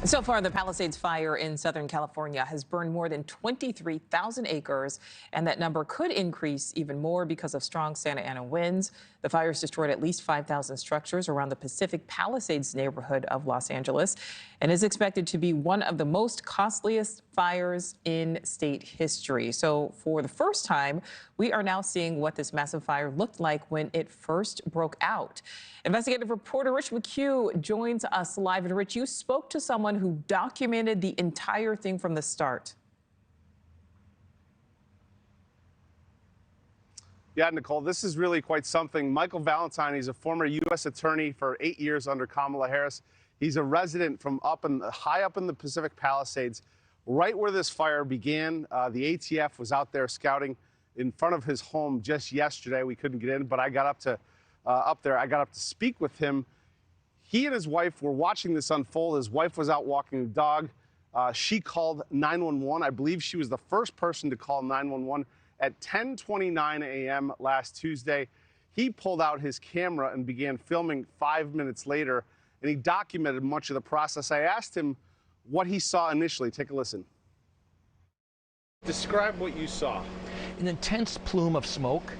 So far, the Palisades fire in Southern California has burned more than 23,000 acres, and that number could increase even more because of strong Santa Ana winds. The fire's destroyed at least 5,000 structures around the Pacific Palisades neighborhood of Los Angeles and is expected to be one of the most costliest fires in state history. So for the first time, we are now seeing what this massive fire looked like when it first broke out. Investigative reporter Rich McHugh joins us live. And Rich, you spoke to someone who documented the entire thing from the start. Yeah, Nichole, this is really quite something. Michael Valentine, he's a former U.S. attorney for 8 years under Kamala Harris. He's a resident from high up in the Pacific Palisades, right where this fire began. The ATF was out there scouting in front of his home just yesterday. We couldn't get in, but I got up to speak with him. He and his wife were watching this unfold. His wife was out walking the dog. She called 911. I believe she was the first person to call 911 at 10:29 a.m. last Tuesday. He pulled out his camera and began filming 5 minutes later, and he documented much of the process. I asked him what he saw initially. Take a listen. Describe what you saw. An intense plume of smoke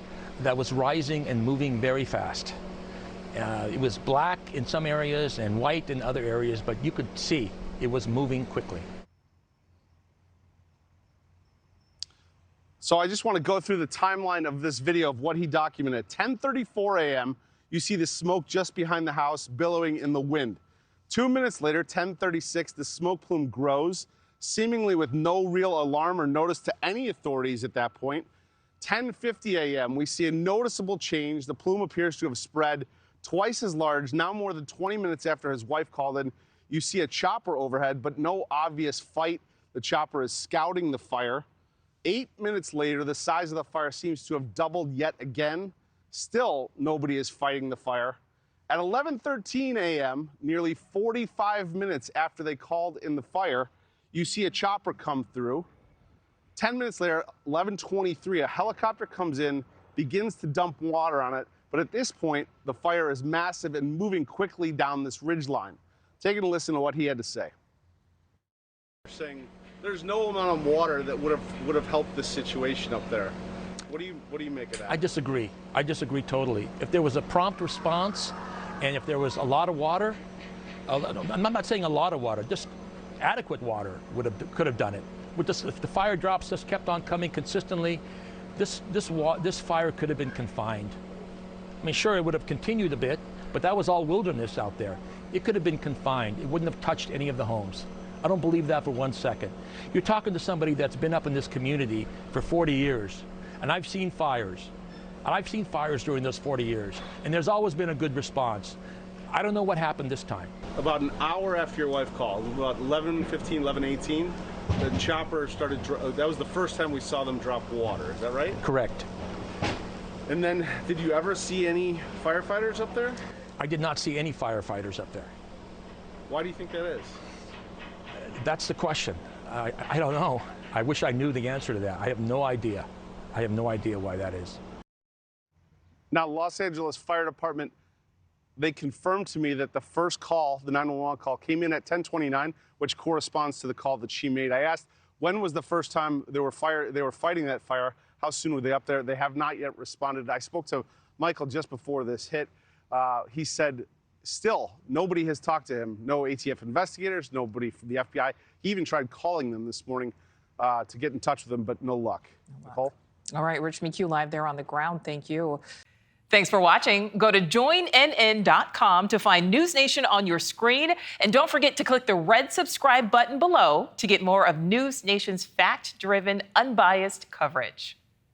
that was rising and moving very fast. It was black in some areas and white in other areas, but you could see it was moving quickly. So I just want to go through the timeline of this video of what he documented. At 10:34 a.m., you see the smoke just behind the house billowing in the wind. 2 minutes later, 10:36, the smoke plume grows, seemingly with no real alarm or notice to any authorities at that point. 10:50 a.m., we see a noticeable change. The plume appears to have spread twice as large. Now more than 20 minutes after his wife called in, you see a chopper overhead, but no obvious fight. The chopper is scouting the fire. 8 minutes later, the size of the fire seems to have doubled yet again. Still, nobody is fighting the fire. At 11:13 a.m., nearly 45 minutes after they called in the fire, you see a chopper come through. 10 minutes later, 11:23, a helicopter comes in, begins to dump water on it. But at this point, the fire is massive and moving quickly down this ridgeline. Taking a listen to what he had to say. Saying there's no amount of water that would have helped this situation up there. What do you make of that? I disagree. I disagree totally. If there was a prompt response, and if there was a lot of water, I'm not saying a lot of water, just adequate water could have done it. If the fire drops just kept on coming consistently, this fire could have been confined. I mean, sure, it would have continued a bit, but that was all wilderness out there. It could have been confined. It wouldn't have touched any of the homes. I don't believe that for 1 second. You're talking to somebody that's been up in this community for 40 years, and I've seen fires. And I've seen fires during those 40 years, and there's always been a good response. I don't know what happened this time. About an hour after your wife called, about 11:15, 11:18, the chopper started, that was the first time we saw them drop water, is that right? Correct. And then, did you ever see any firefighters up there? I did not see any firefighters up there. Why do you think that is? That's the question. I don't know. I wish I knew the answer to that. I have no idea. I have no idea why that is. Now, Los Angeles Fire Department, they confirmed to me that the first call, the 911 call, came in at 10:29, which corresponds to the call that she made. I asked, when was the first time they were fighting that fire? How soon were they up there? They have not yet responded. I spoke to Michael just before this hit. He said, still, nobody has talked to him. No ATF investigators, nobody from the FBI. He even tried calling them this morning to get in touch with them, but no luck. Nichole? All right, Rich McHugh live there on the ground. Thank you. Thanks for watching. Go to joinnn.com to find NewsNation on your screen. And don't forget to click the red subscribe button below to get more of NewsNation's fact-driven, unbiased coverage.